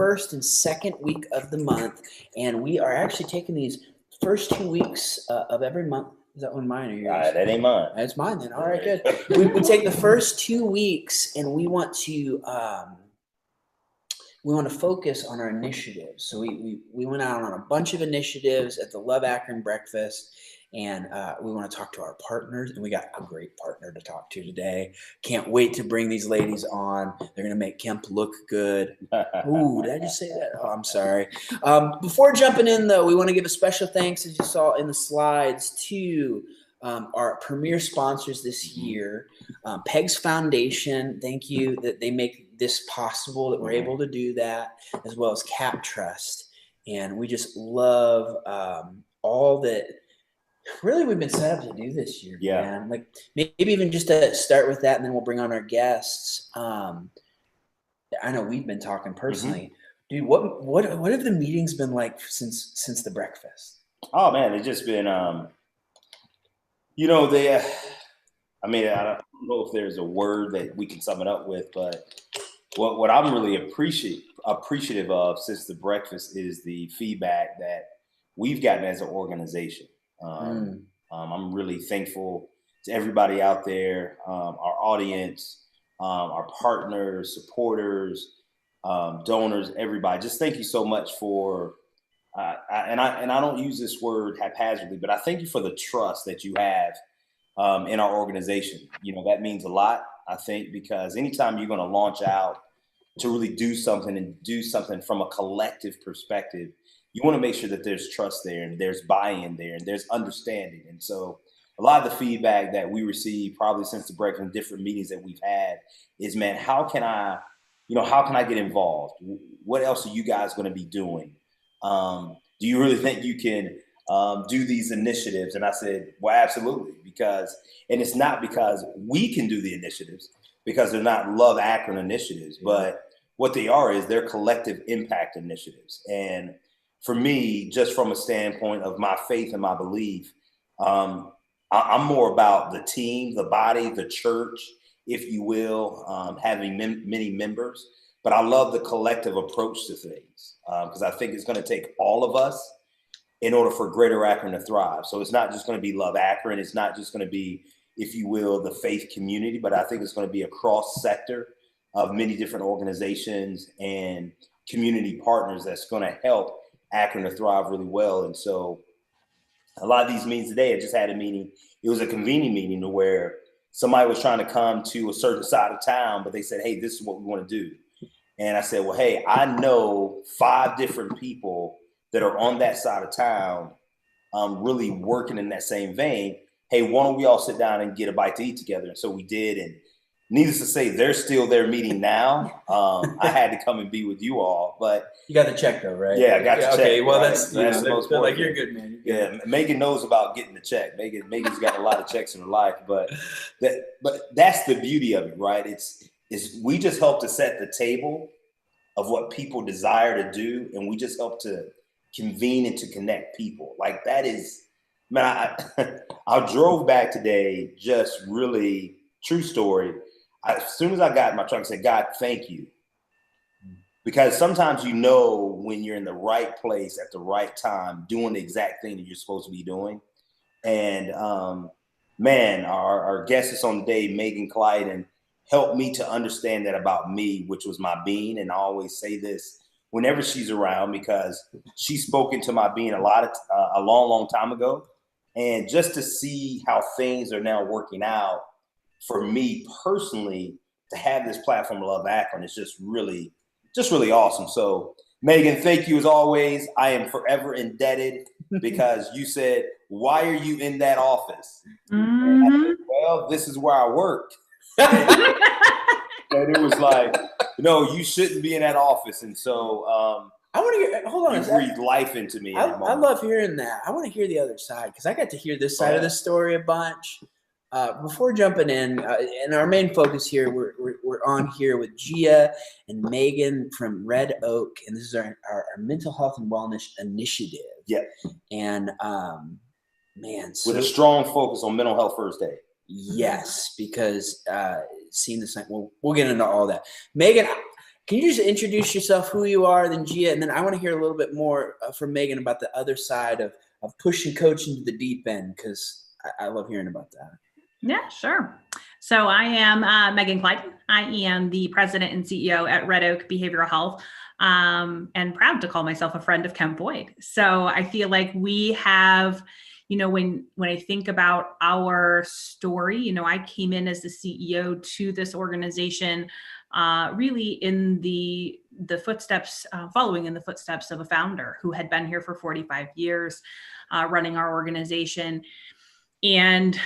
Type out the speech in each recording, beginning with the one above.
first and second week of the month, and we are actually taking these first 2 weeks of every month. Is that one mine or yours? That ain't mine. That's mine then. All right, good. We take the first 2 weeks, and we want to focus on our initiatives. So we went out on a bunch of initiatives at the Love Akron breakfast. And we want to talk to our partners, and we got a great partner to talk to today. Can't wait to bring these ladies on. They're going to make Kemp look good. Ooh, did I just say that? Oh, I'm sorry. Before jumping in, though, we want to give a special thanks, as you saw in the slides, to our premier sponsors this year, Peg's Foundation. Thank you that they make this possible, that we're able to do that, as well as Cap Trust. And we just love all that. Really, we've been set up to do this year, man. Like maybe even just to start with that, and then we'll bring on our guests. I know we've been talking personally, dude. What have the meetings been like since the breakfast? Oh man, it's just been, I don't know if there's a word that we can sum it up with, but what I'm really appreciative of since the breakfast is the feedback that we've gotten as an organization. I'm really thankful to everybody out there, our audience, our partners, supporters, donors, everybody. Just thank you so much for, and I don't use this word haphazardly, but I thank you for the trust that you have in our organization. That means a lot, I think, because anytime you're going to launch out to really do something from a collective perspective, you want to make sure that there's trust there and there's buy-in there and there's understanding. And so a lot of the feedback that we receive probably since the break from different meetings that we've had is, man, how can I get involved? What else are you guys going to be doing? Do you really think you can do these initiatives? And I said, well, absolutely. And it's not because we can do the initiatives, because they're not Love Akron initiatives, but what they are is they're collective impact initiatives. And for me, just from a standpoint of my faith and my belief, I'm more about the team, the body, the church, if you will, having many members. But I love the collective approach to things because I think it's going to take all of us in order for Greater Akron to thrive. So it's not just going to be Love Akron. It's not just going to be, if you will, the faith community, but I think it's going to be a cross sector of many different organizations and community partners that's going to help Akron to thrive really well. And so a lot of these meetings today, I just had a meeting. It was a convening meeting to where somebody was trying to come to a certain side of town, but they said, hey, this is what we want to do. And I said, well, hey, I know 5 different people that are on that side of town really working in that same vein. Hey, why don't we all sit down and get a bite to eat together? And so we did. And needless to say, they're still there meeting now. I had to come and be with you all, but you got the check though, right? Yeah, I got the check. Okay, well, right? that's the most important. Like you're good, man. You're good. Yeah, Megan knows about getting the check. Megan's got a lot of checks in her life, but that's the beauty of it, right? It's we just help to set the table of what people desire to do, and we just help to convene and to connect people. Like that is, man. I drove back today, just really true story. As soon as I got in my truck, I said, God, thank you. Because sometimes when you're in the right place at the right time, doing the exact thing that you're supposed to be doing. And man, our guest is on the day, Megan Kleidon, helped me to understand that about me, which was my being. And I always say this whenever she's around, because she's spoken to my being a long time ago. And just to see how things are now working out for me personally, to have this platform, Love Akron, is just really awesome. So Megan, thank you as always. I am forever indebted because you said, why are you in that office? And I said, well, this is where I work. And it was like, no, you shouldn't be in that office. And so I want to hear, hold on. You breathed life into me. I love hearing that. I want to hear the other side because I got to hear this side of the story a bunch. Before jumping in, and our main focus here, we're on here with Gia and Megan from Red Oak, and this is our mental health and wellness initiative. Yeah. And man, with a strong focus on mental health first aid. Yes, because seeing the sign, we'll get into all that. Megan, Can you just introduce yourself, who you are, then Gia, and then I want to hear a little bit more from Megan about the other side of pushing coach into the deep end, because I love hearing about that. Yeah, sure. So I am Megan Kleidon. I am the president and CEO at Red Oak Behavioral Health, and proud to call myself a friend of Kemp Boyd. So I feel like we have, when I think about our story, I came in as the CEO to this organization, really in the footsteps, following in the footsteps of a founder who had been here for 45 years, running our organization. And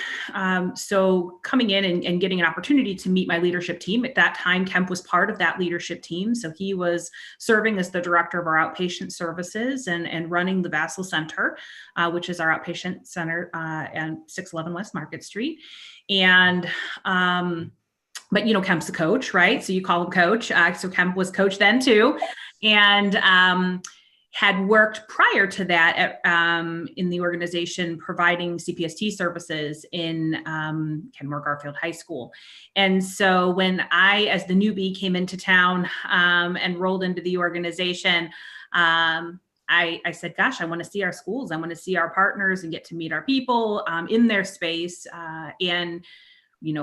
so coming in and getting an opportunity to meet my leadership team. At that time, Kemp was part of that leadership team. So he was serving as the director of our outpatient services and running the Vassal Center, which is our outpatient center and 611 West Market Street. And but Kemp's a coach, right? So you call him coach. So Kemp was coach then too. And had worked prior to that in the organization providing CPST services in Kenmore Garfield High School. And so when I, as the newbie, came into town and rolled into the organization, I said, gosh, I want to see our schools. I want to see our partners and get to meet our people in their space. And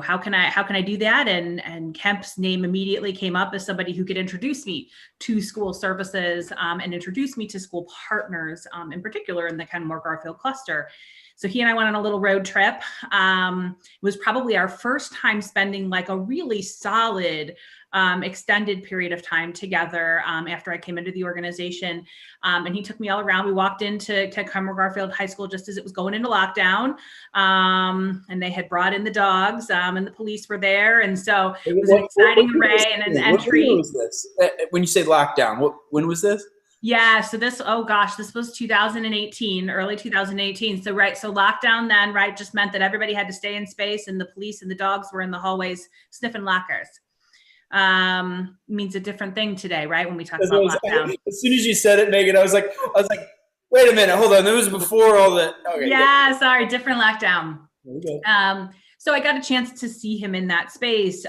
how can I do that? And Kemp's name immediately came up as somebody who could introduce me to school services and introduce me to school partners, in particular in the Kenmore Garfield cluster. So he and I went on a little road trip. It was probably our first time spending like a really solid extended period of time together after I came into the organization. And he took me all around. We walked into Kenmore Garfield High School just as it was going into lockdown. And they had brought in the dogs and the police were there. And so it was an exciting array and an entry. When was this? When you say lockdown, when was this? Yeah. So this was 2018, early 2018. So, right. So lockdown then, right, just meant that everybody had to stay in space and the police and the dogs were in the hallways sniffing lockers. Means a different thing today, right? When we talk about lockdown. As soon as you said it, Megan, I was like, wait a minute, hold on. That was before all that. Okay, yeah, sorry, different lockdown. Okay. So I got a chance to see him in that space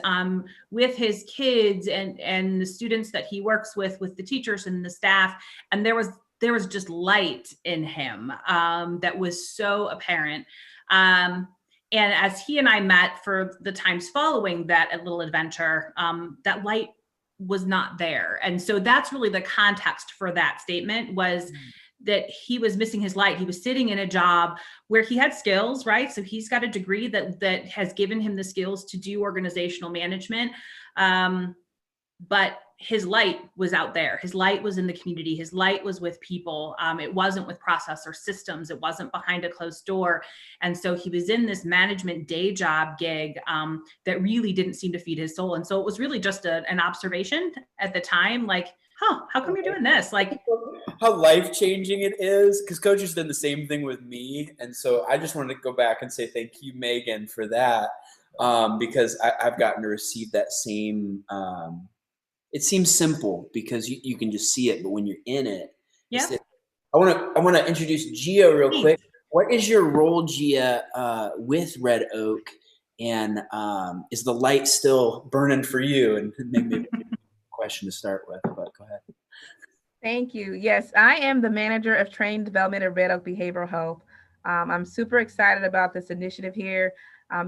with his kids and the students that he works with the teachers and the staff. And there was just light in him that was so apparent. And as he and I met for the times following that little adventure, that light was not there. And so that's really the context for that statement was that he was missing his light. He was sitting in a job where he had skills, right? So he's got a degree that has given him the skills to do organizational management. But his light was out there. His light was in the community. His light was with people. It wasn't with process or systems. It wasn't behind a closed door. And so he was in this management day job gig that really didn't seem to feed his soul. And so it was really just an observation at the time, like, how come you're doing this? Like how life-changing it is. Because Coach has done the same thing with me. And so I just wanted to go back and say thank you, Megan, for that. Because I've gotten to receive that same it seems simple because you can just see it, but when you're in it, yeah. I want to introduce Gia real quick. What is your role, Gia, with Red Oak, and is the light still burning for you? And maybe a question to start with, but go ahead. Thank you. Yes, I am the manager of training development at Red Oak Behavioral Health. I'm super excited about this initiative here.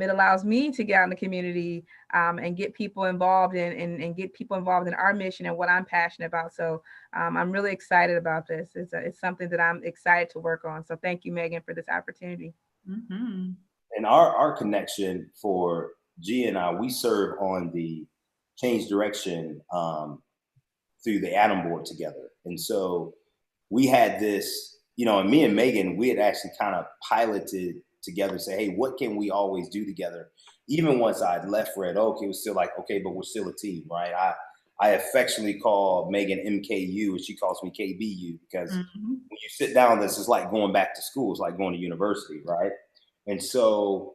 It allows me to get out in the community and get people involved and get people involved in our mission and what I'm passionate about. So I'm really excited about this. It's something that I'm excited to work on. So thank you, Megan, for this opportunity. Mm-hmm. And our connection for G and I, we serve on the change direction through the Atom Board together. And so we had this, and me and Megan, we had actually kind of piloted together, say, hey, what can we always do together? Even once I'd left Red Oak, it was still like, okay, but we're still a team, right? I affectionately call Megan MKU and she calls me KBU because when you sit down, this is like going back to school. It's like going to university, right? And so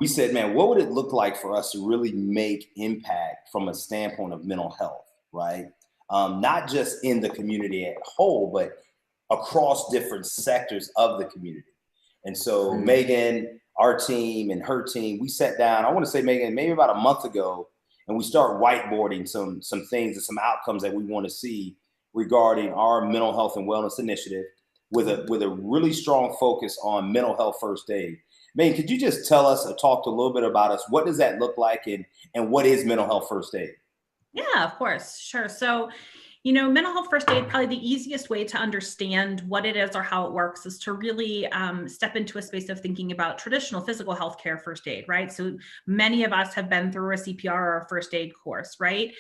we said, man, what would it look like for us to really make impact from a standpoint of mental health, right? Not just in the community as a whole, but across different sectors of the community. And so Megan, our team and her team, we sat down, I want to say, Megan, maybe about a month ago, and we start whiteboarding some things and some outcomes that we want to see regarding our mental health and wellness initiative with a really strong focus on mental health first aid. Megan, could you just tell us or talk a little bit about us? What does that look like, and what is mental health first aid? Yeah, of course. Sure. So, mental health first aid, probably the easiest way to understand what it is or how it works is to really step into a space of thinking about traditional physical health care first aid, right? So many of us have been through a CPR or a first aid course, right?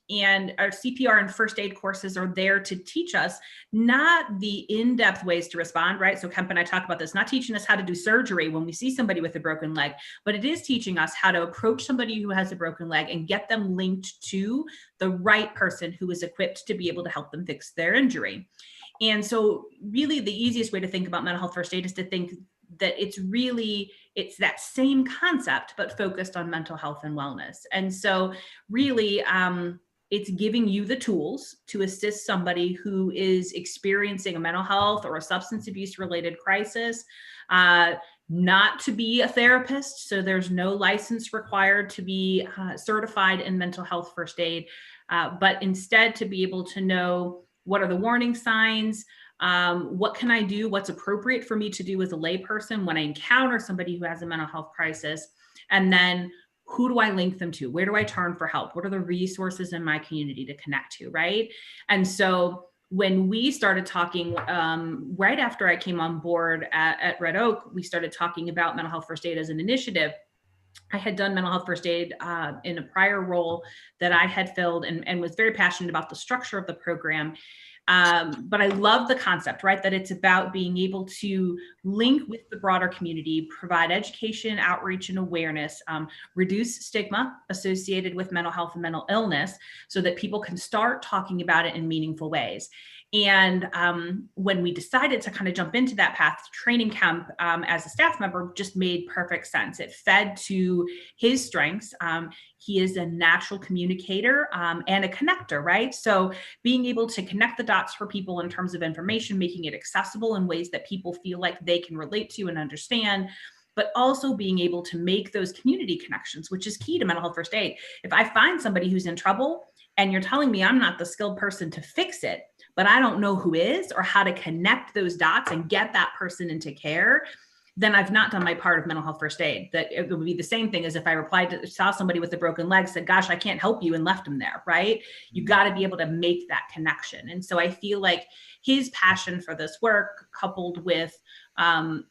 And our CPR and first aid courses are there to teach us not the in-depth ways to respond, right? So Kemp and I talk about this, not teaching us how to do surgery when we see somebody with a broken leg, but it is teaching us how to approach somebody who has a broken leg and get them linked to the right person who is equipped to be able to help them fix their injury. And so really the easiest way to think about mental health first aid is to think that it's that same concept, but focused on mental health and wellness. And so really, it's giving you the tools to assist somebody who is experiencing a mental health or a substance abuse related crisis, not to be a therapist. So there's no license required to be certified in mental health first aid, but instead to be able to know what are the warning signs, what can I do, what's appropriate for me to do as a layperson when I encounter somebody who has a mental health crisis, and then who do I link them to? Where do I turn for help? What are the resources in my community to connect to, right? And so when we started talking, right after I came on board at Red Oak, we started talking about mental health first aid as an initiative. I had done mental health first aid in a prior role that I had filled and was very passionate about the structure of the program. But I love the concept, right? That it's about being able to link with the broader community, provide education, outreach, and awareness, reduce stigma associated with mental health and mental illness so that people can start talking about it in meaningful ways. And when we decided to kind of jump into that path, training Kemp as a staff member just made perfect sense. It fed to his strengths. He is a natural communicator and a connector, right? So being able to connect the dots for people in terms of information, making it accessible in ways that people feel like they can relate to and understand, but also being able to make those community connections, which is key to mental health first aid. If I find somebody who's in trouble and you're telling me I'm not the skilled person to fix it, but I don't know who is or how to connect those dots and get that person into care, then I've not done my part of mental health first aid. That it would be the same thing as if I saw somebody with a broken leg, said, gosh, I can't help you, and left them there, right? You got to be able to make that connection. And so I feel like his passion for this work, coupled with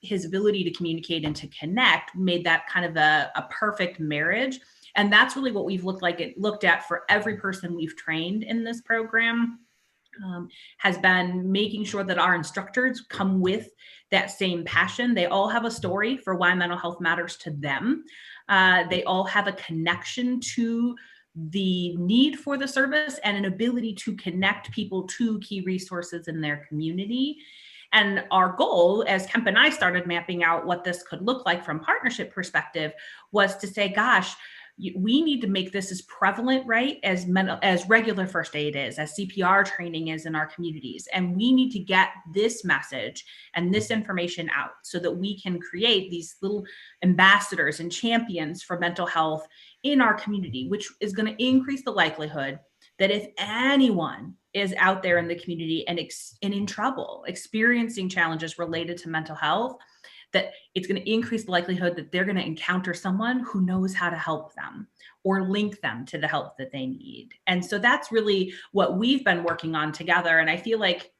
his ability to communicate and to connect, made that kind of a perfect marriage. And that's really what we've looked at for every person we've trained in this program. Has been making sure that our instructors come with that same passion. They all have a story for why mental health matters to them. They all have a connection to the need for the service and an ability to connect people to key resources in their community. And our goal, as Kemp and I started mapping out what this could look like from partnership perspective, was to say, gosh, we need to make this as prevalent, right, as regular first aid is, as CPR training is in our communities. And we need to get this message and this information out so that we can create these little ambassadors and champions for mental health in our community, which is going to increase the likelihood that if anyone is out there in the community and in trouble, experiencing challenges related to mental health, that it's going to increase the likelihood that they're going to encounter someone who knows how to help them or link them to the help that they need. And so that's really what we've been working on together. And I feel like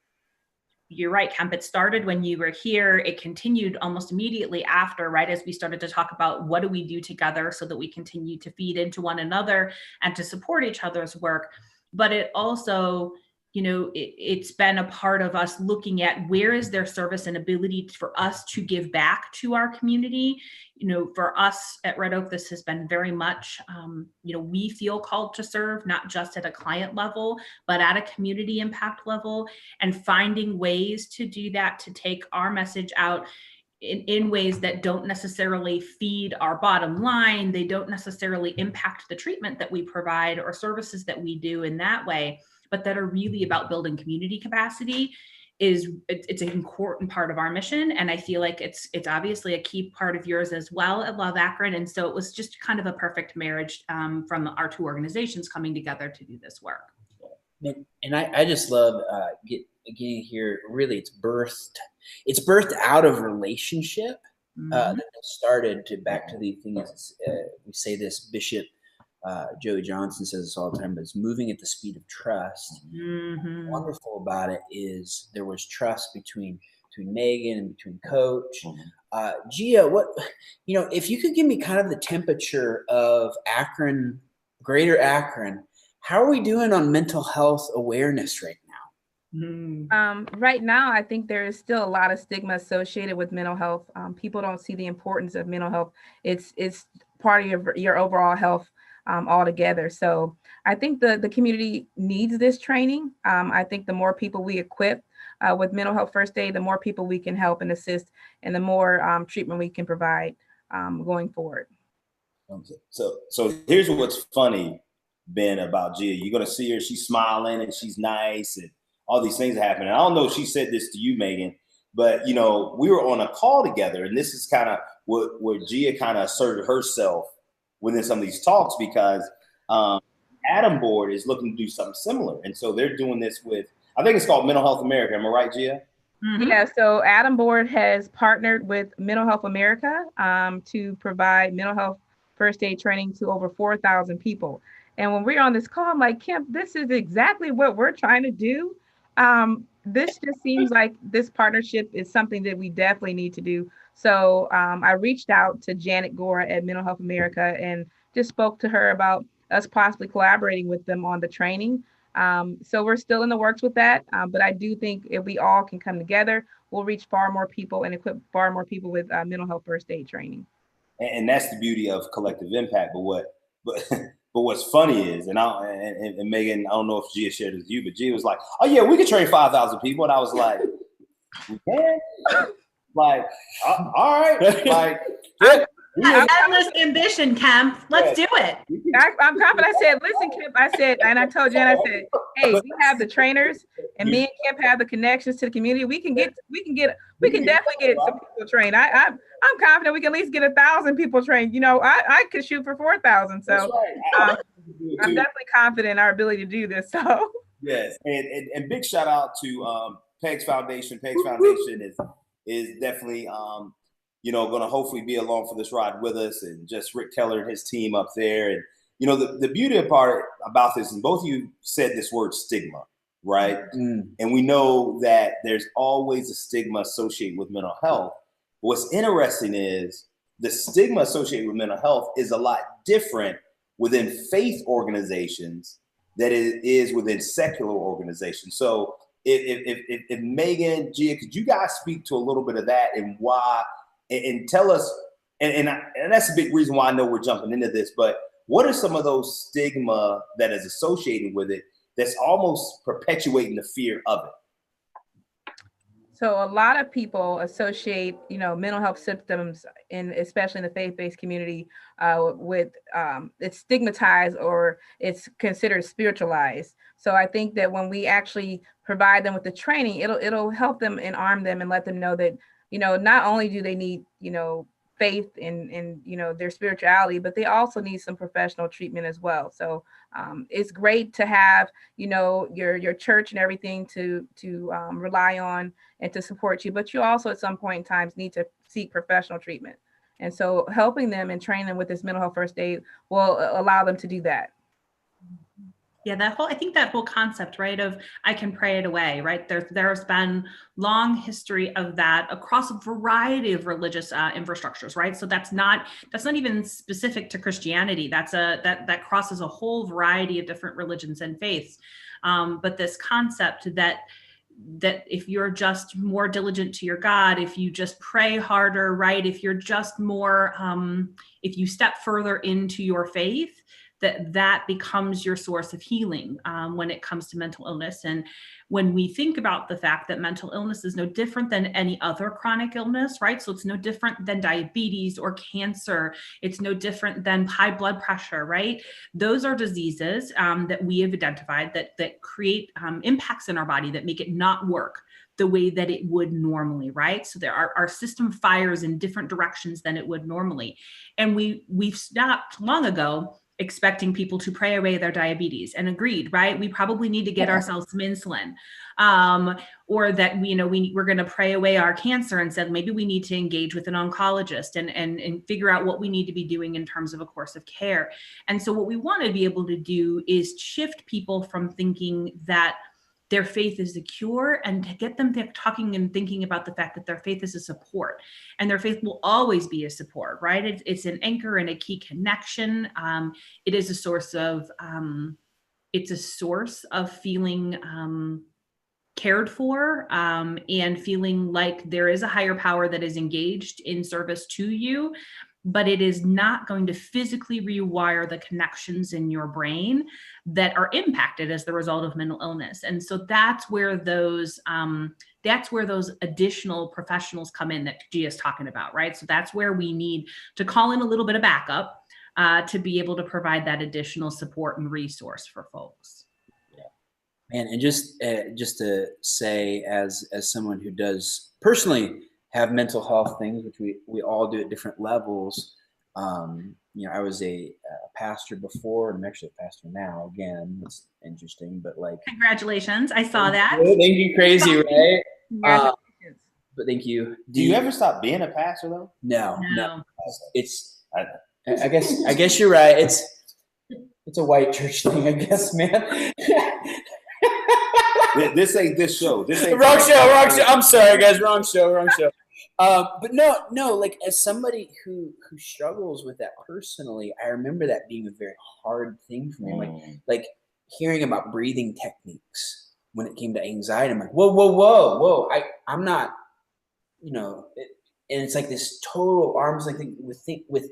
you're right, Kemp, it started when you were here. It continued almost immediately after, right, as we started to talk about what do we do together so that we continue to feed into one another and to support each other's work. But it also, it's been a part of us looking at where is their service and ability for us to give back to our community. For us at Red Oak, this has been very much, we feel called to serve, not just at a client level, but at a community impact level, and finding ways to do that, to take our message out in ways that don't necessarily feed our bottom line. They don't necessarily impact the treatment that we provide or services that we do in that way, but that are really about building community capacity, it's an important part of our mission. And I feel like it's obviously a key part of yours as well at Love Akron. And so it was just kind of a perfect marriage from our two organizations coming together to do this work. And I just love getting here. Really, it's birthed out of relationship that started to back to the things. We say this, Bishop Joey Johnson says this all the time, but it's moving at the speed of trust. Mm-hmm. What's wonderful about it is there was trust between Megan and between Coach. Gia, if you could give me kind of the temperature of Akron, Greater Akron, how are we doing on mental health awareness right now? Right now, I think there is still a lot of stigma associated with mental health. People don't see the importance of mental health. It's part of your overall health altogether. So I think the community needs this training. I think the more people we equip with mental health first aid, the more people we can help and assist, and the more treatment we can provide going forward. Okay. So here's what's funny, Ben, about Gia. You're gonna see her, she's smiling and she's nice and all these things are happening. I don't know if she said this to you, Megan, but we were on a call together, and this is kind of where Gia kind of asserted herself within some of these talks, because Adam Board is looking to do something similar. And so they're doing this with, I think it's called Mental Health America. Am I right, Gia? Mm-hmm. Yeah, so Adam Board has partnered with Mental Health America to provide mental health first aid training to over 4,000 people. And when we're on this call, I'm like, Kim, this is exactly what we're trying to do. This just seems like this partnership is something that we definitely need to do. So I reached out to Janet Gora at Mental Health America and just spoke to her about us possibly collaborating with them on the training. So we're still in the works with that. But I do think if we all can come together, we'll reach far more people and equip far more people with mental health first aid training. And that's the beauty of collective impact. But what's funny is, and Megan, I don't know if Gia shared it with you, but Gia was like, "Oh yeah, we could train 5,000 people," and I was like, "We can." Like, all right, like. Endless ambition, Kemp. Let's do it. I'm confident. I said, listen, Kemp, and I told Jen, I said, hey, we have the trainers and me and Kemp have the connections to the community. We can definitely get some people trained. I'm confident we can at least get 1,000 people trained. I could shoot for 4,000. So right. I'm definitely confident in our ability to do this. So yes. And big shout out to Peg's Foundation. Peg's Foundation is definitely going to hopefully be along for this ride with us, and just Rick Keller and his team up there. And, the beauty part about this, and both of you said this word stigma, right? And we know that there's always a stigma associated with mental health. What's interesting is the stigma associated with mental health is a lot different within faith organizations than it is within secular organizations. So if Megan, Gia, could you guys speak to a little bit of that and why, and tell us, and that's a big reason why I know we're jumping into this, but what are some of those stigma that is associated with it that's almost perpetuating the fear of it? So a lot of people associate, mental health symptoms, especially in the faith-based community, with it's stigmatized or it's considered spiritualized. So I think that when we actually provide them with the training, it'll help them and arm them and let them know that, not only do they need, faith in their spirituality, but they also need some professional treatment as well. So it's great to have, your church and everything to rely on and to support you, but you also at some point in time need to seek professional treatment. And so helping them and training them with this mental health first aid will allow them to do that. Yeah, I think that whole concept, right, of I can pray it away, right? There's been long history of that across a variety of religious infrastructures, right? So that's not even specific to Christianity. That crosses a whole variety of different religions and faiths. But this concept that if you're just more diligent to your God, if you just pray harder, right? If you're just more, if you step further into your faith, that becomes your source of healing when it comes to mental illness. And when we think about the fact that mental illness is no different than any other chronic illness, right? So it's no different than diabetes or cancer. It's no different than high blood pressure, right? Those are diseases that we have identified that create impacts in our body that make it not work the way that it would normally, right? So our system fires in different directions than it would normally. And we've stopped long ago expecting people to pray away their diabetes, and agreed, right? We probably need to get ourselves some insulin, or that we're going to pray away our cancer and said maybe we need to engage with an oncologist and figure out what we need to be doing in terms of a course of care. And so what we want to be able to do is shift people from thinking that their faith is the cure, and to get them talking and thinking about the fact that their faith is a support, and their faith will always be a support, right? It's an anchor and a key connection. It is a source of, feeling cared for, and feeling like there is a higher power that is engaged in service to you, but it is not going to physically rewire the connections in your brain that are impacted as the result of mental illness. And so that's where those additional professionals come in that Gia is talking about, right? So that's where we need to call in a little bit of backup to be able to provide that additional support and resource for folks. Man, and just to say, as someone who does personally have mental health things, which we all do at different levels. I was a pastor before, and I'm actually a pastor now. Again, it's interesting, but like, congratulations! I saw that. Thank you, crazy, right? Congratulations. But thank you. Do you ever stop being a pastor though? No. It's. I guess you're right. It's a white church thing, I guess, man. This ain't this show. This ain't wrong show. I'm sorry, guys. Wrong show. But no. Like, as somebody who struggles with that personally, I remember that being a very hard thing for me. Like hearing about breathing techniques when it came to anxiety. I'm like, whoa. I'm not. And it's like this total arm's length thing with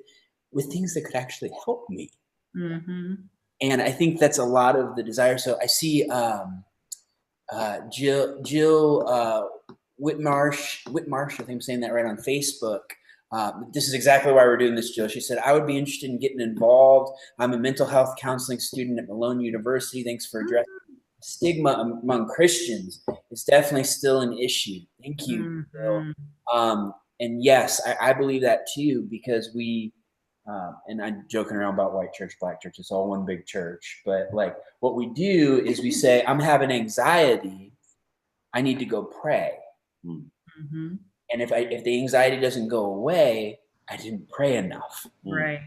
things that could actually help me. Mm-hmm. And I think that's a lot of the desire. So I see Jill Whitmarsh, I think I'm saying that right, on Facebook. This is exactly why we're doing this, Jill. She said, I would be interested in getting involved. I'm a mental health counseling student at Malone University. Thanks for addressing stigma among Christians. It's definitely still an issue. Thank you, Jill. And yes, I believe that too, because we, and I'm joking around about white church, black church, it's all one big church. But like what we do is we say, I'm having anxiety, I need to go pray. Mm-hmm. And if the anxiety doesn't go away, I didn't pray enough. Right.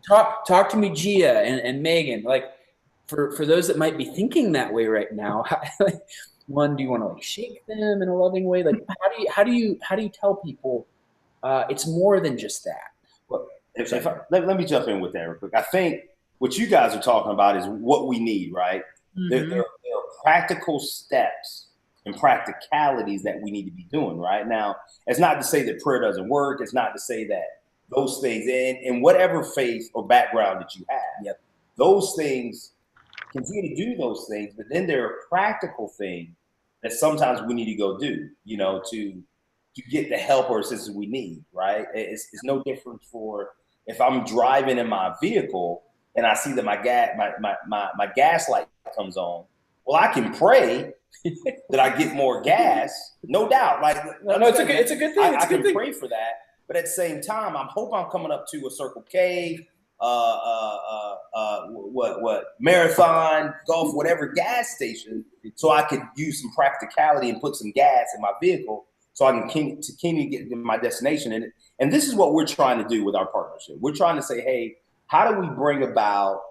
Talk to me, Gia and Megan. Like for those that might be thinking that way right now, one, do you want to like shake them in a loving way? Like how do you tell people it's more than just that? Well, let me jump in with that real quick. I think what you guys are talking about is what we need, right? Mm-hmm. There are practical steps and practicalities that we need to be doing right now. It's not to say that prayer doesn't work. It's not to say that those things in whatever faith or background that you have, those things, continue to do those things. But then there are practical things that sometimes we need to go do, to get the help or assistance we need, right? It's no different for if I'm driving in my vehicle and I see that my gas light comes on. Well, I can pray that I get more gas, no doubt. Like, no, it's a good thing. I can pray for that, but at the same time, I'm coming up to a Circle K, Marathon, Gulf, whatever gas station, so I could use some practicality and put some gas in my vehicle, so I can continue to get to my destination. And this is what we're trying to do with our partnership. We're trying to say, hey, how do we bring about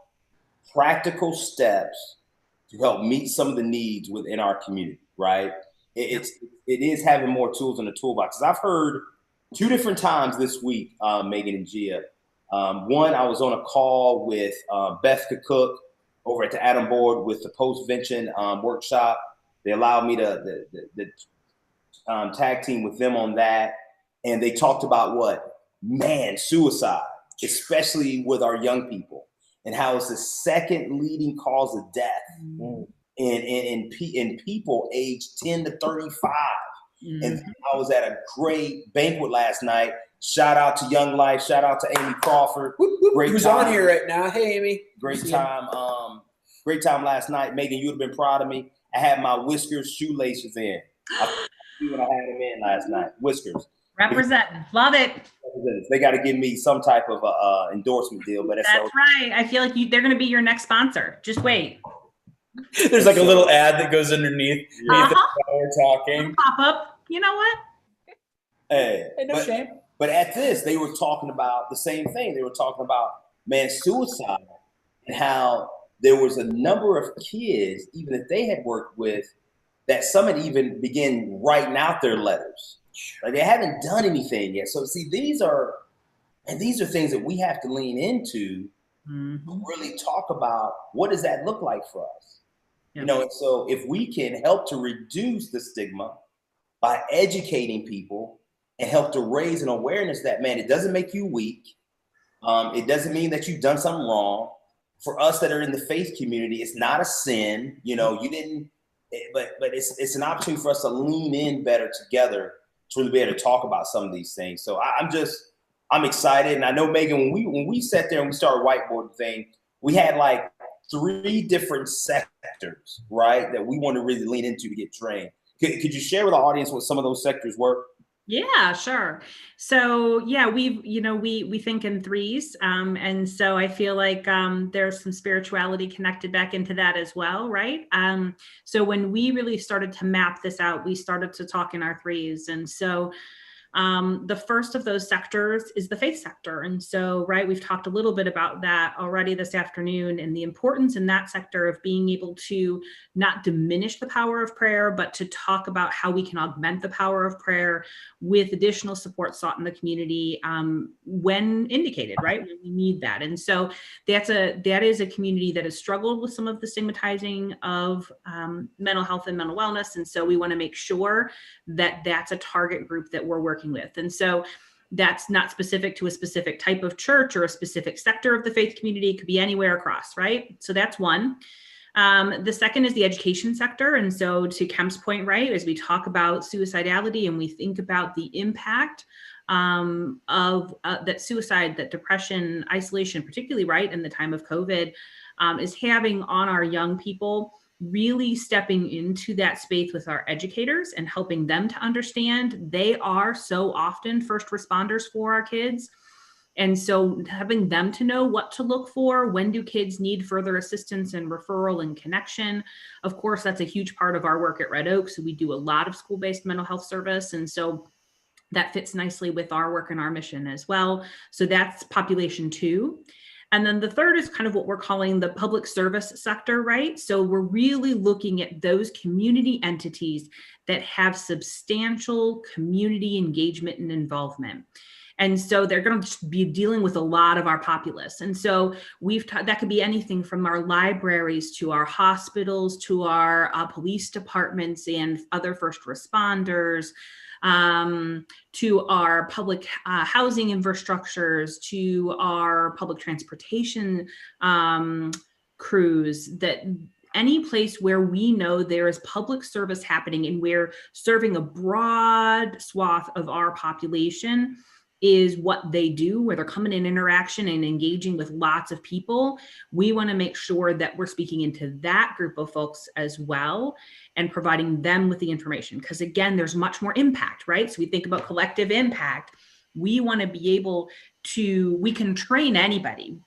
practical steps to help meet some of the needs within our community, right? It is having more tools in the toolbox. I've heard 2 different times this week, Megan and Gia. One, I was on a call with Beth Cook over at the Adam Board with the post-vention workshop. They allowed me to tag team with them on that. And they talked about suicide, especially with our young people. and how it's the second leading cause of death in people aged 10 to 35. And I was at a great banquet last night. Shout out to Young Life. Shout out to Amy Crawford. Great Who's time. on here right now? Hey, Amy. Great time. Great time last night. Megan, you would have been proud of me. I had my Whiskers shoelaces in. When I had them in last night. Whiskers. Representing. Love it. They got to give me some type of endorsement deal. But that's right. I feel like they're going to be your next sponsor. Just wait. There's like a little ad that goes underneath the we're talking. Pop up. You know what? Hey, no shame. But at this, they were talking about the same thing. They were talking about, man, suicide and how there was a number of kids, even that they had worked with, that some had even began writing out their letters. Like they haven't done anything yet. So see, these are things that we have to lean into to really talk about what does that look like for us. Yep. You know, and so if we can help to reduce the stigma by educating people and help to raise an awareness that, man, it doesn't make you weak. It doesn't mean that you've done something wrong. For us that are in the faith community, it's not a sin. You know, you didn't, but it's an opportunity for us to lean in better together to really be able to talk about some of these things. So I'm excited. And I know, Megan, when we sat there and we started whiteboarding the thing, we had like 3 different sectors, right, that we want to really lean into to get trained. Could you share with the audience what some of those sectors were? Yeah, sure. So yeah, we think in 3s. And so I feel like there's some spirituality connected back into that as well, right? So when we really started to map this out, we started to talk in our 3s. And so the first of those sectors is the faith sector. And so, right, we've talked a little bit about that already this afternoon and the importance in that sector of being able to not diminish the power of prayer, but to talk about how we can augment the power of prayer with additional support sought in the community when indicated, right, when we need that. And so that is a community that has struggled with some of the stigmatizing of mental health and mental wellness. And so we want to make sure that that's a target group that we're working with. And so that's not specific to a specific type of church or a specific sector of the faith community. It could be anywhere across, right? So that's one. The second is the education sector. And so to Kemp's point, right, as we talk about suicidality and we think about the impact of that suicide, that depression, isolation, particularly right in the time of COVID, is having on our young people, really stepping into that space with our educators and helping them to understand they are so often first responders for our kids. And so having them to know what to look for, when do kids need further assistance and referral and connection. Of course, that's a huge part of our work at Red Oak. So we do a lot of school-based mental health service. And so that fits nicely with our work and our mission as well. So that's population 2. And then the third is kind of what we're calling the public service sector, right? So we're really looking at those community entities that have substantial community engagement and involvement. And so they're going to be dealing with a lot of our populace. And so that could be anything from our libraries to our hospitals, to our police departments and other first responders, to our public housing infrastructures, to our public transportation crews, that any place where we know there is public service happening and we're serving a broad swath of our population is what they do, where they're coming in interaction and engaging with lots of people. We want to make sure that we're speaking into that group of folks as well and providing them with the information. Because again, there's much more impact, right? So we think about collective impact. We want to be able to, we can train anybody.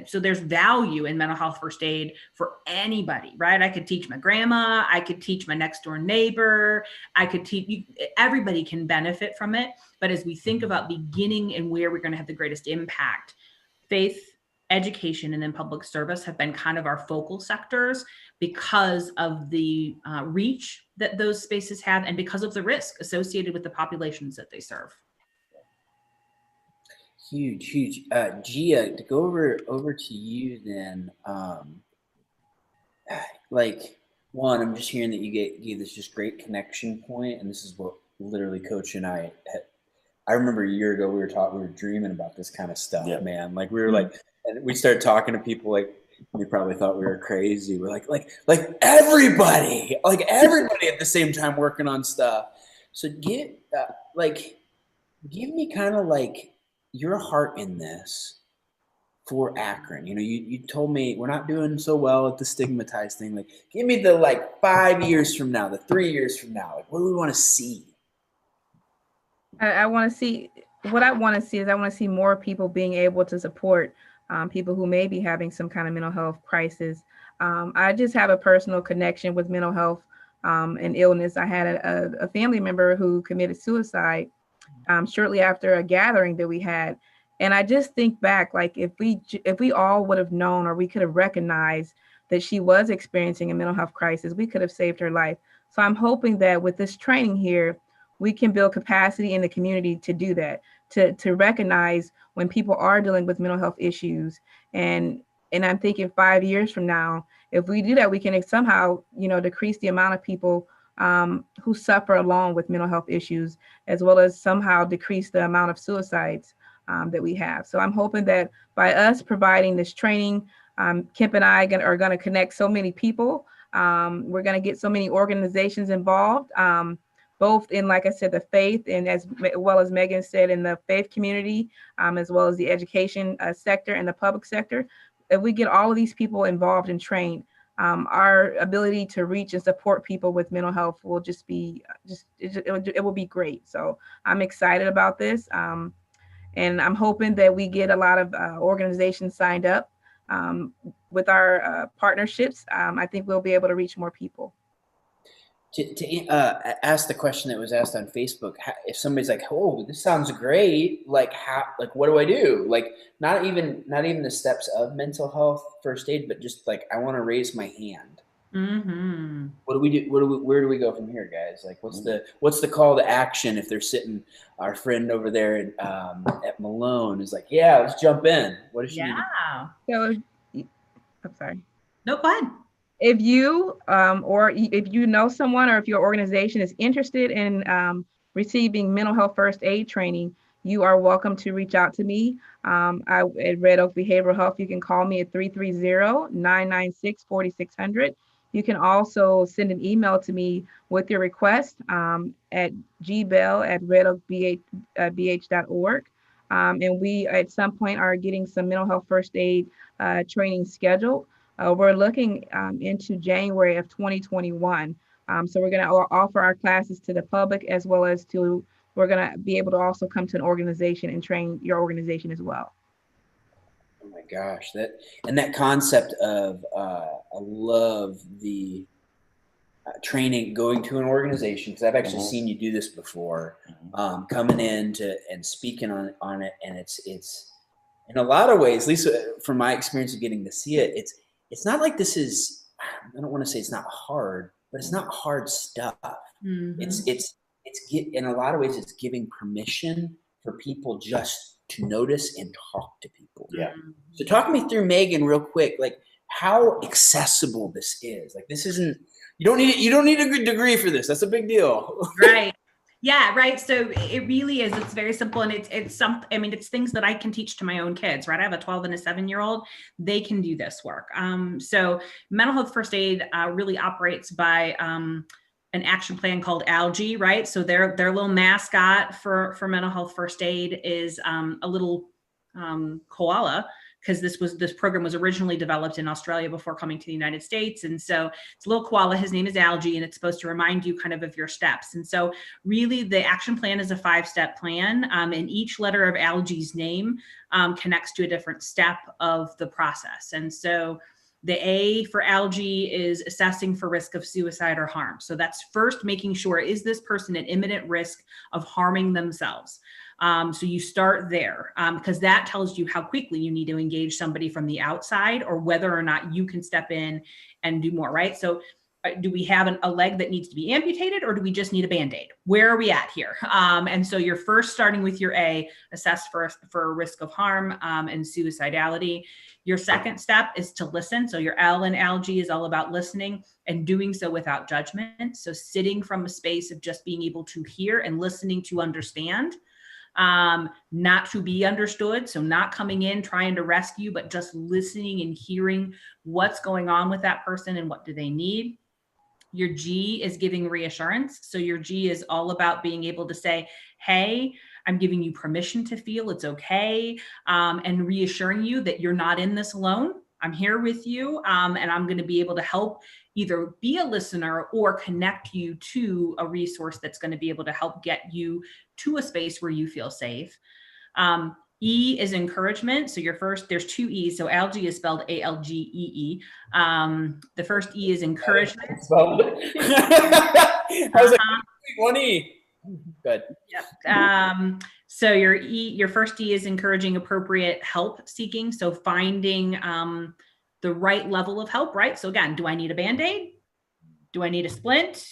So there's value in mental health first aid for anybody, right? I could teach my grandma, I could teach my next door neighbor, I could teach, everybody can benefit from it. But as we think about beginning and where we're going to have the greatest impact, faith, education, and then public service have been kind of our focal sectors because of the reach that those spaces have and because of the risk associated with the populations that they serve. Huge. Gia, to go over to you then, like, one, I'm just hearing that you gave this just great connection point, and this is what literally Coach and I remember a year ago we were dreaming about this kind of stuff, man. Like we were like, And we started talking to people like we probably thought we were crazy. We're like everybody at the same time working on stuff. So give me kind of like your heart in this for Akron. You told me we're not doing so well at the stigmatized thing. Like, give me the 5 years from now, the 3 years from now. Like, what do we want to see? I want to see what I want to see is I want to see more people being able to support people who may be having some kind of mental health crisis. I just have a personal connection with mental health and illness. I had a family member who committed suicide shortly after a gathering that we had. And I just think back, like if we all would have known, or we could have recognized that she was experiencing a mental health crisis, we could have saved her life. So I'm hoping that with this training here, we can build capacity in the community to do that, to recognize when people are dealing with mental health issues. And I'm thinking 5 years from now, if we do that, we can somehow, decrease the amount of people who suffer along with mental health issues, as well as somehow decrease the amount of suicides that we have. So I'm hoping that by us providing this training, Kemp and I are going to connect so many people. We're going to get so many organizations involved, both in, like I said, the faith, and as well as Megan said, in the faith community, as well as the education sector and the public sector. If we get all of these people involved and trained, our ability to reach and support people with mental health will it will be great. So I'm excited about this. And I'm hoping that we get a lot of organizations signed up with our partnerships. I think we'll be able to reach more people. To ask the question that was asked on Facebook, if somebody's like, "Oh, this sounds great," what do I do? Like, not even the steps of mental health first aid, but just like, I want to raise my hand. Mm-hmm. What do we do? Where do we go from here, guys? Like, what's the call to action if they're sitting? Our friend over there at Malone is like, "Yeah, let's jump in." What does she need? So, I'm sorry. No, go ahead. If you or if you know someone, or if your organization is interested in receiving mental health first aid training, you are welcome to reach out to me. At Red Oak Behavioral Health, you can call me at 330-996-4600. You can also send an email to me with your request at gbell@redoakbh.org. And we, at some point, are getting some mental health first aid training scheduled. We're looking into January of 2021. So we're going to offer our classes to the public, as well as we're going to be able to also come to an organization and train your organization as well. Oh my gosh, that concept of I love the training, going to an organization, because I've actually seen you do this before, coming in and speaking on it, and it's in a lot of ways, at least from my experience of getting to see it, it's not like this is, I don't want to say it's not hard, but it's not hard stuff. Mm-hmm. It's in a lot of ways, it's giving permission for people just to notice and talk to people. Yeah. So talk me through, Megan, real quick, like how accessible this is. Like, this isn't, you don't need a good degree for this. That's a big deal. Right. Yeah, right. So it really is. It's very simple, and it's things that I can teach to my own kids, right? I have a 12 and a 7-year-old. They can do this work. So mental health first aid really operates by an action plan called ALGE, right? So their little mascot for mental health first aid is a little koala, because this program was originally developed in Australia before coming to the United States. And so it's a little koala, his name is ALGE, and it's supposed to remind you kind of your steps. And so really the action plan is a 5-step plan, and each letter of ALGE's name connects to a different step of the process. And so the A for ALGE is assessing for risk of suicide or harm. So that's first making sure, is this person at imminent risk of harming themselves? So you start there, because that tells you how quickly you need to engage somebody from the outside, or whether or not you can step in and do more, right? So do we have a leg that needs to be amputated, or do we just need a Band-Aid? Where are we at here? And so you're first starting with your A, assess for risk of harm and suicidality. Your second step is to listen. So your L in ALGE is all about listening, and doing so without judgment. So sitting from a space of just being able to hear and listening to understand. not to be understood. So not coming in trying to rescue, but just listening and hearing what's going on with that person and what do they need. Your G is giving reassurance. So your G is all about being able to say, hey, I'm giving you permission to feel it's okay, and reassuring you that you're not in this alone. I'm here with you, and I'm going to be able to help either be a listener or connect you to a resource that's going to be able to help get you to a space where you feel safe. E is encouragement. So there's two E's. So algae is spelled Algee. The first E is encouragement. I was like, one E. Good. Yep. So your first E is encouraging appropriate help seeking. So finding the right level of help, right? So again, do I need a Band-Aid? Do I need a splint?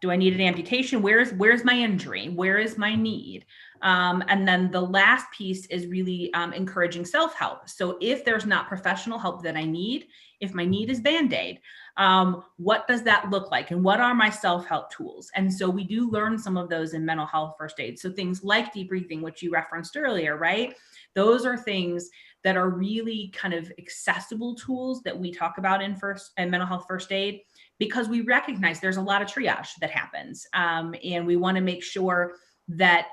Do I need an amputation? Where's my injury? Where is my need? And then the last piece is really encouraging self-help. So if there's not professional help that I need, if my need is Band-Aid, what does that look like? And what are my self-help tools? And so we do learn some of those in mental health first aid. So things like deep breathing, which you referenced earlier, right? Those are things that are really kind of accessible tools that we talk about in mental health first aid, because we recognize there's a lot of triage that happens. And we want to make sure that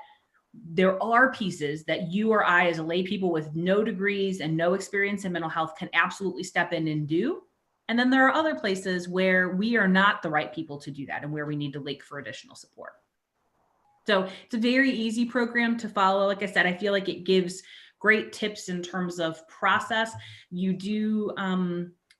there are pieces that you or I, as a lay people with no degrees and no experience in mental health, can absolutely step in and do. And then there are other places where we are not the right people to do that and where we need to link for additional support. So it's a very easy program to follow. Like I said, I feel like it gives great tips in terms of process. You do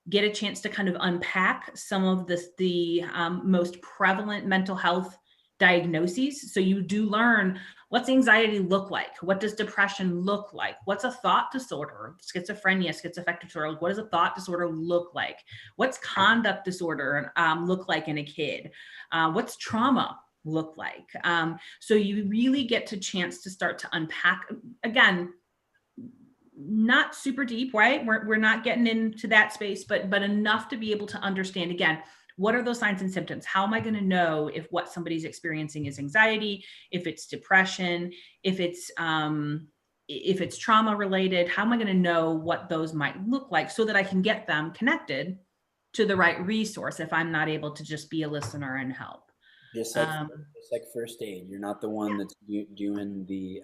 get a chance to kind of unpack some of the most prevalent mental health diagnoses. So you do learn, what's anxiety look like? What does depression look like? What's a thought disorder? Schizophrenia, schizoaffective disorder. What does a thought disorder look like? What's conduct disorder look like in a kid? What's trauma look like? So you really get to chance to start to unpack, again, not super deep, right? We're not getting into that space, but enough to be able to understand, again, what are those signs and symptoms? How am I going to know if what somebody's experiencing is anxiety, if it's depression, if it's trauma related? How am I going to know what those might look like so that I can get them connected to the right resource if I'm not able to just be a listener and help? Just like first aid, you're not the one that's doing the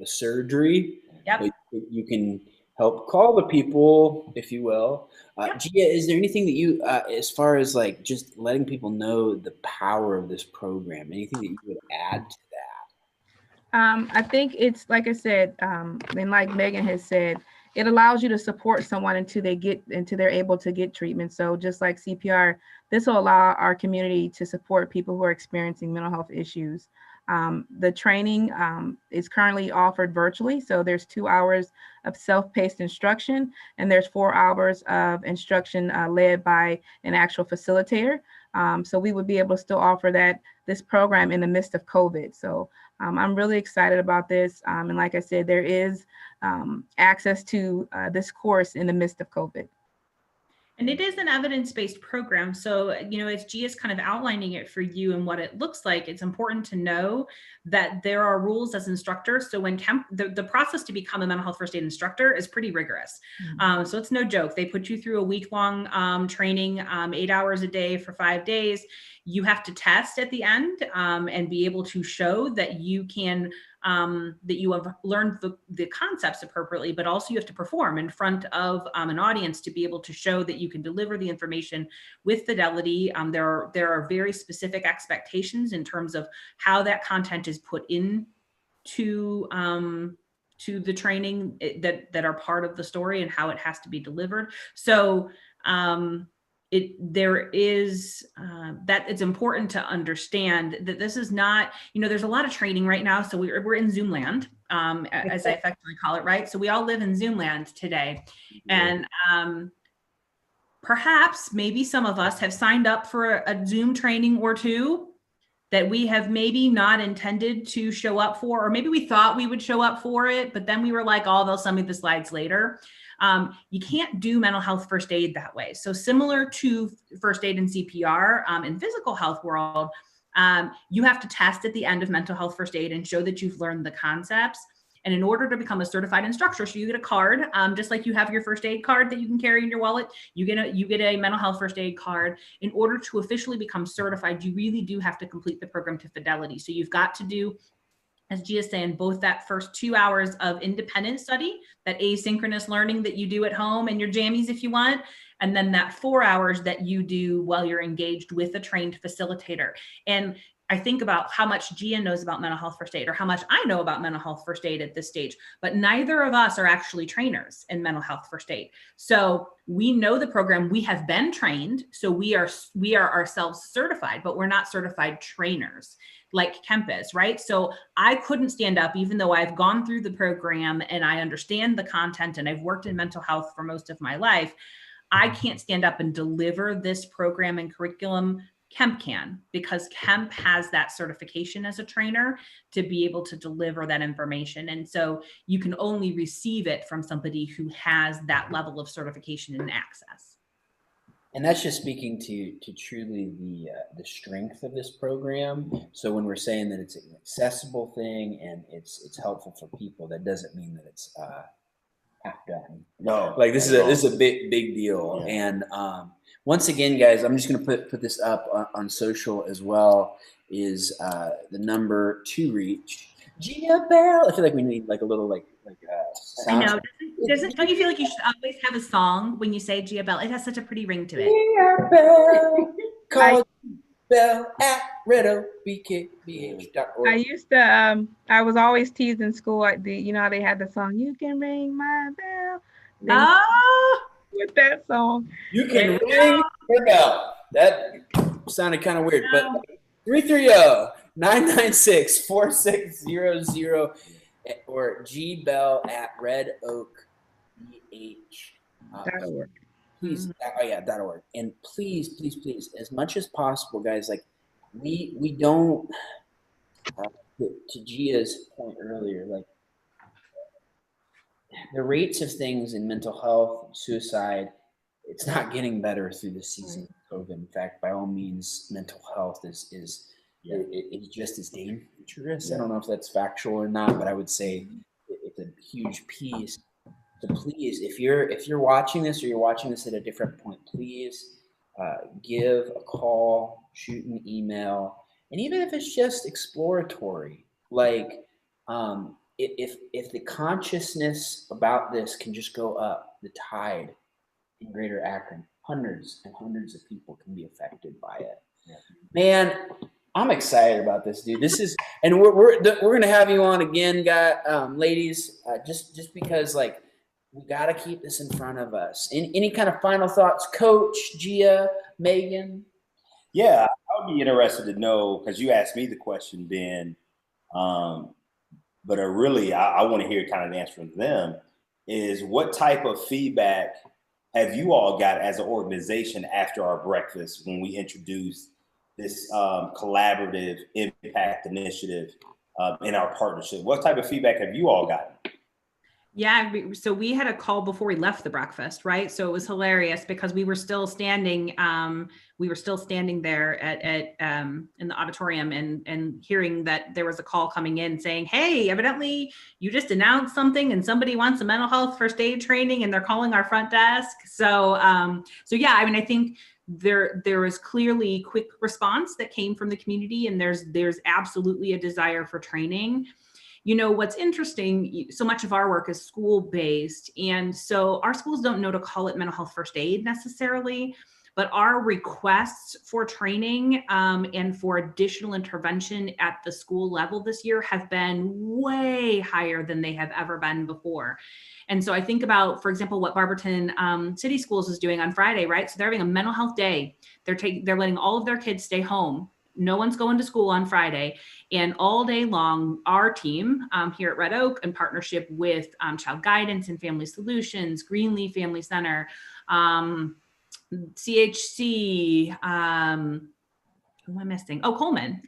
surgery. Yep. But you can help call the people, if you will. Yep. Gia, is there anything that you, as far as like just letting people know the power of this program, anything that you would add to that? I think it's, like I said, and like Megan has said, it allows you to support someone until they're able to get treatment. So just like CPR, this will allow our community to support people who are experiencing mental health issues. The training is currently offered virtually. So there's 2 hours of self-paced instruction, and there's 4 hours of instruction led by an actual facilitator. So we would be able to still offer this program in the midst of COVID. So I'm really excited about this. And like I said, there is access to this course in the midst of COVID. And it is an evidence-based program. So, as Gia is kind of outlining it for you and what it looks like, it's important to know that there are rules as instructors. So when the process to become a mental health first aid instructor is pretty rigorous. Mm-hmm. So it's no joke. They put you through a week-long training, 8 hours a day for 5 days. You have to test at the end and be able to show that you can that you have learned the concepts appropriately, but also you have to perform in front of an audience to be able to show that you can deliver the information with fidelity. There are very specific expectations in terms of how that content is put in to the training that are part of the story and how it has to be delivered. So there is that it's important to understand that this is not, there's a lot of training right now. So we're in Zoom land, as I effectively call it, right? So we all live in Zoom land today. And perhaps maybe some of us have signed up for a Zoom training or two that we have maybe not intended to show up for, or maybe we thought we would show up for it, but then we were like, oh, they'll send me the slides later. You can't do mental health first aid that way. So similar to first aid and CPR in physical health world, You have to test at the end of mental health first aid and show that you've learned the concepts. And in order to become a certified instructor, so you get a card, just like you have your first aid card that you can carry in your wallet, you get a mental health first aid card. In order to officially become certified, you really do have to complete the program to fidelity. So you've got to do, as Gia's saying, both that first 2 hours of independent study, that asynchronous learning that you do at home and your jammies if you want, and then that 4 hours that you do while you're engaged with a trained facilitator. And I think about how much Gia knows about mental health first aid, or how much I know about mental health first aid at this stage, but neither of us are actually trainers in mental health first aid. So we know the program, we have been trained, so we are ourselves certified, but we're not certified trainers like Kemp is, right? So I couldn't stand up, even though I've gone through the program and I understand the content and I've worked in mental health for most of my life. I can't stand up and deliver this program and curriculum. Kemp can, because Kemp has that certification as a trainer to be able to deliver that information. And so you can only receive it from somebody who has that level of certification and access. And that's just speaking to truly the strength of this program. So when we're saying that it's an accessible thing and it's helpful for people, that doesn't mean that it's half done. No, Like this is a big deal. Yeah. And once again, guys, I'm just going to put this up on social as well. Is the number to reach Gia Bell? I feel like we need like a little like I know. Don't you feel like you should always have a song when you say Gia Bell? It has such a pretty ring to it. Gia Bell, call Bell at redobkbh.org. I used to, I was always teased in school at you know how they had the song, "You Can Ring My Bell." With that song. You can ring your bell. That sounded kind of weird, but 330-996-4600 or gbell@redoakbh.org. Please, .org. And please, as much as possible, guys, like we don't, to Gia's point earlier, like the rates of things in mental health, suicide, it's not getting better through the season of COVID. In fact, by all means, mental health is just as dangerous. I don't know if that's factual or not, but I would say it's a huge piece. So please, if you're watching this or you're watching this at a different point, please give a call, shoot an email, and even if it's just exploratory, like if the consciousness about this can just go up, the tide in Greater Akron, hundreds and hundreds of people can be affected by it. Yeah. Man, I'm excited about this, dude. This is, and we're gonna have you on again, ladies, just because like we gotta keep this in front of us. Any kind of final thoughts, Coach, Gia, Megan? Yeah, I would be interested to know, because you asked me the question, Ben. But really, I want to hear kind of the answer from them. Is what type of feedback have you all got as an organization after our breakfast when we introduced this collaborative impact initiative in our partnership? What type of feedback have you all gotten? Yeah, so we had a call before we left the breakfast, right? So it was hilarious because we were still standing there at in the auditorium and hearing that there was a call coming in saying, "Hey, evidently you just announced something and somebody wants a mental health first aid training and they're calling our front desk." So yeah, I mean, I think there was clearly quick response that came from the community, and there's absolutely a desire for training. You know, what's interesting, so much of our work is school-based, and so our schools don't know to call it mental health first aid necessarily, but our requests for training and for additional intervention at the school level this year have been way higher than they have ever been before. And so I think about, for example, what Barberton City Schools is doing on Friday, right? So they're having a mental health day. They're letting all of their kids stay home. No one's going to school on Friday, and all day long, our team here at Red Oak, in partnership with Child Guidance and Family Solutions, Greenleaf Family Center, CHC, who am I missing? Oh, Coleman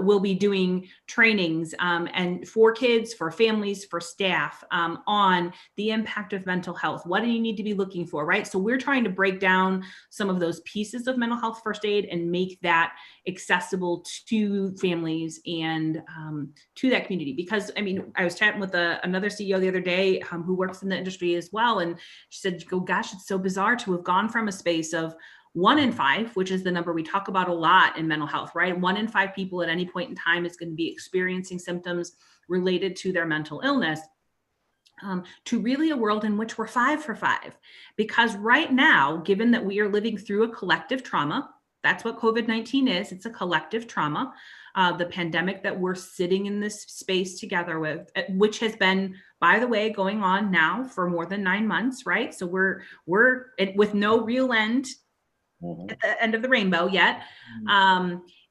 will be doing trainings and for kids, for families, for staff on the impact of mental health. What do you need to be looking for, right? So we're trying to break down some of those pieces of mental health first aid and make that accessible to families and to that community. Because I mean, I was chatting with another CEO the other day who works in the industry as well. And she said, oh gosh, it's so bizarre to have gone from a space of 1 in 5, which is the number we talk about a lot in mental health, right? 1 in 5 people at any point in time is going to be experiencing symptoms related to their mental illness, to really a world in which we're 5 for 5. Because right now, given that we are living through a collective trauma, that's what COVID-19 is. It's a collective trauma. The pandemic that we're sitting in this space together with, which has been, by the way, going on now for more than 9 months, right? So we're with no real end at the end of the rainbow yet.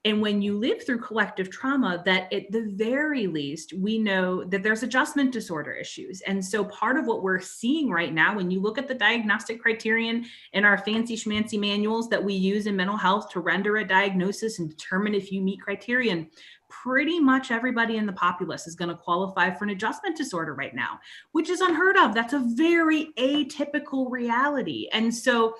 And when you live through collective trauma, that at the very least, we know that there's adjustment disorder issues. And so part of what we're seeing right now, when you look at the diagnostic criterion in our fancy schmancy manuals that we use in mental health to render a diagnosis and determine if you meet criterion, pretty much everybody in the populace is going to qualify for an adjustment disorder right now, which is unheard of. That's a very atypical reality. And so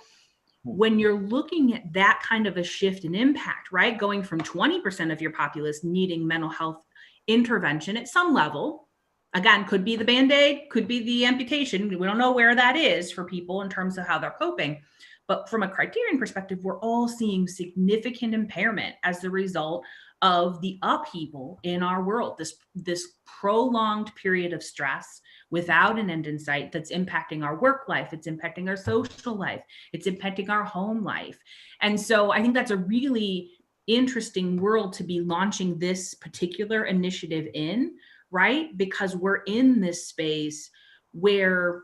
when you're looking at that kind of a shift in impact, right, going from 20% of your populace needing mental health intervention at some level, again, could be the Band-Aid, could be the amputation. We don't know where that is for people in terms of how they're coping. But from a criterion perspective, we're all seeing significant impairment as the result of the upheaval in our world, this prolonged period of stress without an end in sight that's impacting our work life, it's impacting our social life, it's impacting our home life. And so I think that's a really interesting world to be launching this particular initiative in, right? Because we're in this space where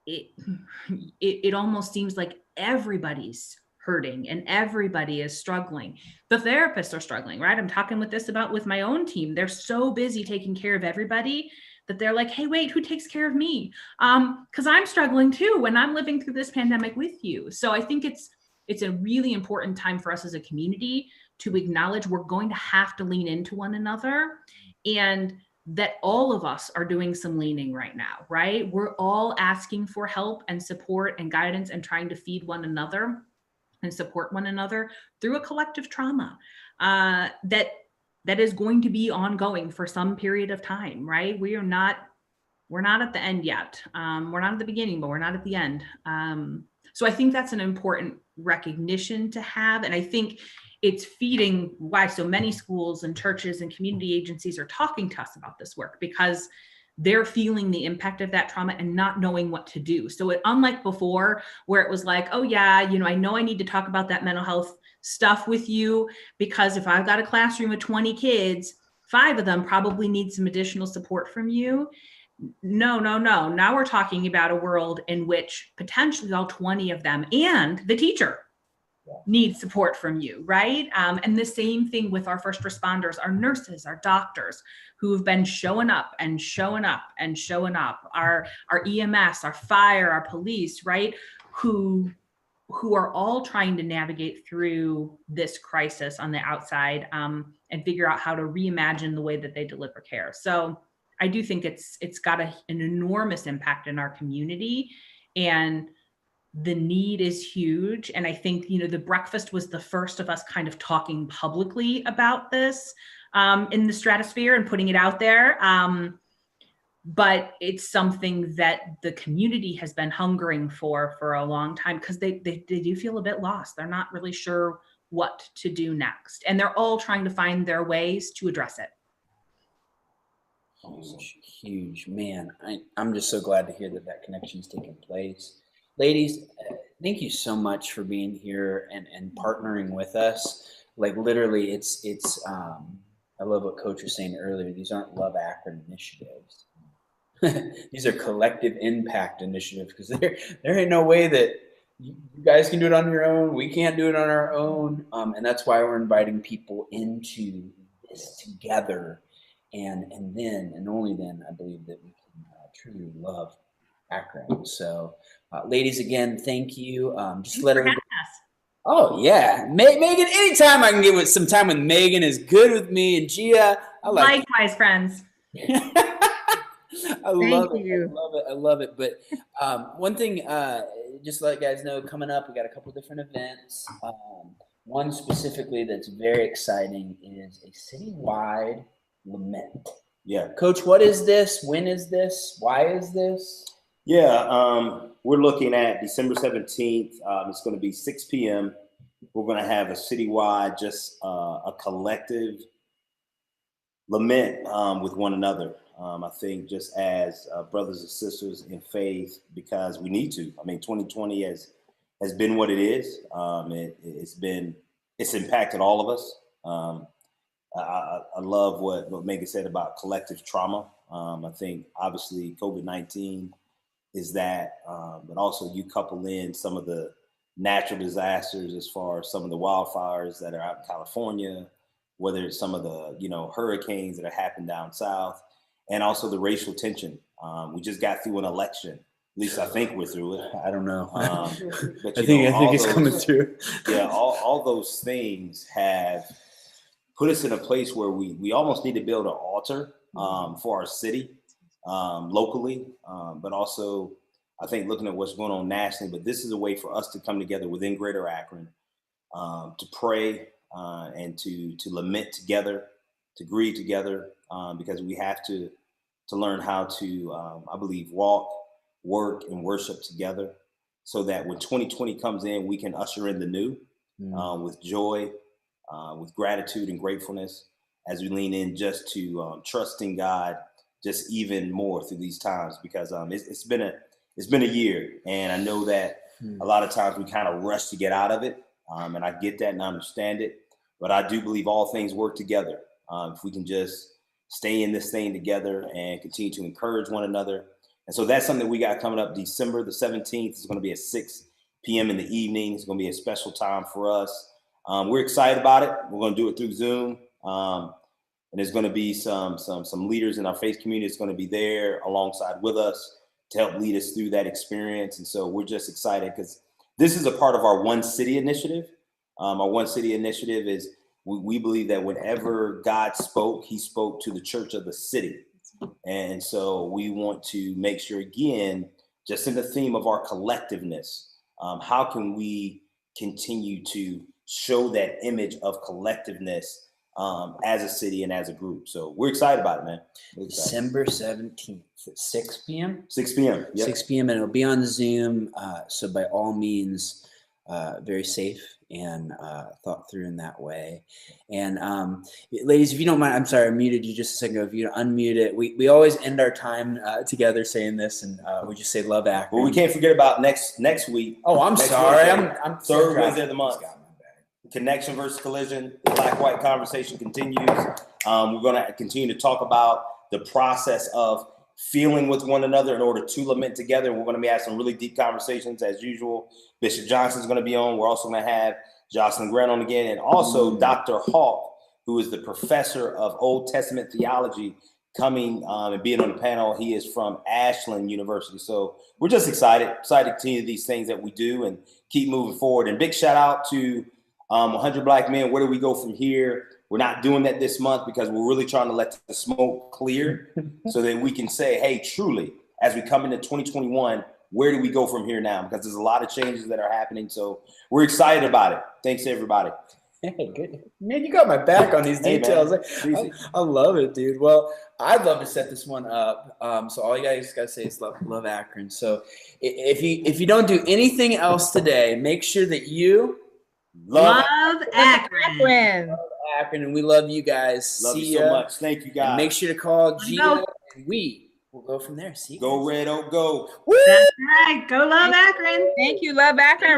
it almost seems like everybody's hurting and everybody is struggling. The therapists are struggling, right? I'm talking with my own team. They're so busy taking care of everybody that they're like, hey, wait, who takes care of me? Because I'm struggling too when I'm living through this pandemic with you. So I think it's a really important time for us as a community to acknowledge we're going to have to lean into one another, and that all of us are doing some leaning right now, right? We're all asking for help and support and guidance and trying to feed one another and support one another through a collective trauma that is going to be ongoing for some period of time, right? We're not at the end yet. We're not at the beginning, but we're not at the end. So I think that's an important recognition to have. And I think it's feeding why so many schools and churches and community agencies are talking to us about this work, because they're feeling the impact of that trauma and not knowing what to do. So unlike before, where it was like, oh yeah, I know I need to talk about that mental health stuff with you, because if I've got a classroom of 20 kids, 5 of them probably need some additional support from you. No. Now we're talking about a world in which potentially all 20 of them and the teacher need support from you, right? And the same thing with our first responders, our nurses, our doctors, who have been showing up, our EMS, our fire, our police, right? Who are all trying to navigate through this crisis on the outside and figure out how to reimagine the way that they deliver care. So I do think it's got an enormous impact in our community, and the need is huge. And I think, the breakfast was the first of us kind of talking publicly about this in the stratosphere and putting it out there. But it's something that the community has been hungering for a long time, because they do feel a bit lost. They're not really sure what to do next. And they're all trying to find their ways to address it. Huge, man. I'm just so glad to hear that connection's taking place. Ladies, thank you so much for being here and partnering with us. Like literally, it's I love what Coach was saying earlier. These aren't Love Akron initiatives. These are collective impact initiatives, because there ain't no way that you guys can do it on your own. We can't do it on our own. And that's why we're inviting people into this together. And then, and only then, I believe that we can truly love Akron. So, ladies, again, thank you. Just let everybody. Oh yeah, Megan. Anytime I can get with some time with Megan is good with me and Gia. I like. Likewise, friends. I Thank love it. you. I love it. I love it. But one thing, just to let you guys know, coming up, we got a couple different events. One specifically that's very exciting is a citywide lament. Yeah. Coach, what is this? When is this? Why is this? Yeah, we're looking at December 17th. It's going to be 6 p.m. We're going to have a citywide, just a collective lament with one another. I think just as brothers and sisters in faith, because we need to. I mean, 2020 has been what it is. It's impacted all of us. I love what Megan said about collective trauma. I think obviously COVID-19 is that, but also you couple in some of the natural disasters as far as some of the wildfires that are out in California, whether it's some of the hurricanes that are happening down south, and also the racial tension. We just got through an election. At least I think we're through it. I don't know. But I think it's coming through. Yeah, all those things have put us in a place where we almost need to build an altar for our city locally, but also I think looking at what's going on nationally. But this is a way for us to come together within Greater Akron to pray and to lament together, to grieve together, because we have to learn how to, I believe, walk, work, and worship together, so that when 2020 comes in, we can usher in the new with joy, with gratitude and gratefulness, as we lean in just to trusting God just even more through these times, because it's been a year, and I know that a lot of times we kind of rush to get out of it, and I get that and I understand it, but I do believe all things work together. If we can just stay in this thing together and continue to encourage one another. And so that's something we got coming up December the 17th. It's going to be at 6 p.m. in the evening. It's going to be a special time for us. We're excited about it. We're going to do it through Zoom. And there's going to be some leaders in our faith community that's going to be there alongside with us to help lead us through that experience. And so we're just excited because this is a part of our One City initiative. Our One City initiative is we believe that whenever God spoke, he spoke to the church of the city. And so we want to make sure, again, just in the theme of our collectiveness, how can we continue to show that image of collectiveness as a city and as a group? So we're excited about it, man. December 17th at 6 p.m. 6 p.m. Yep. 6 p.m. and it'll be on Zoom. So by all means, very safe and thought through in that way. And ladies, if you don't mind, I'm sorry, I muted you just a second ago. If you unmute it, we always end our time together saying this, and we just say Love Akron. Well, we can't forget about next week. Oh, I'm sorry. I'm third Wednesday of the month. Connection versus collision. The Black-White conversation continues. We're going to continue to talk about the process of feeling with one another in order to lament together. We're going to be having some really deep conversations as usual. Bishop Johnson's going to be on. We're also going to have Jocelyn Grant on again, and also Dr. Hawk, who is the professor of Old Testament theology, coming and being on the panel. He is from Ashland University. So we're just excited to continue these things that we do and keep moving forward. And big shout out to 100 Black Men. Where do we go from here? We're not doing that this month because we're really trying to let the smoke clear so that we can say, hey, truly, as we come into 2021, where do we go from here now? Because there's a lot of changes that are happening. So we're excited about it. Thanks, everybody. Hey, good. Man, you got my back on these details. I love it, dude. Well, I'd love to set this one up. So all you guys got to say is love Akron. So if you don't do anything else today, make sure that you love Akron. Akron, and we love you guys. Love you so much. Thank you, guys. And make sure to call Gia, and we'll go from there. See you go guys. Red Oak, go. That's right. Go Love Akron. Thank you, Love Akron.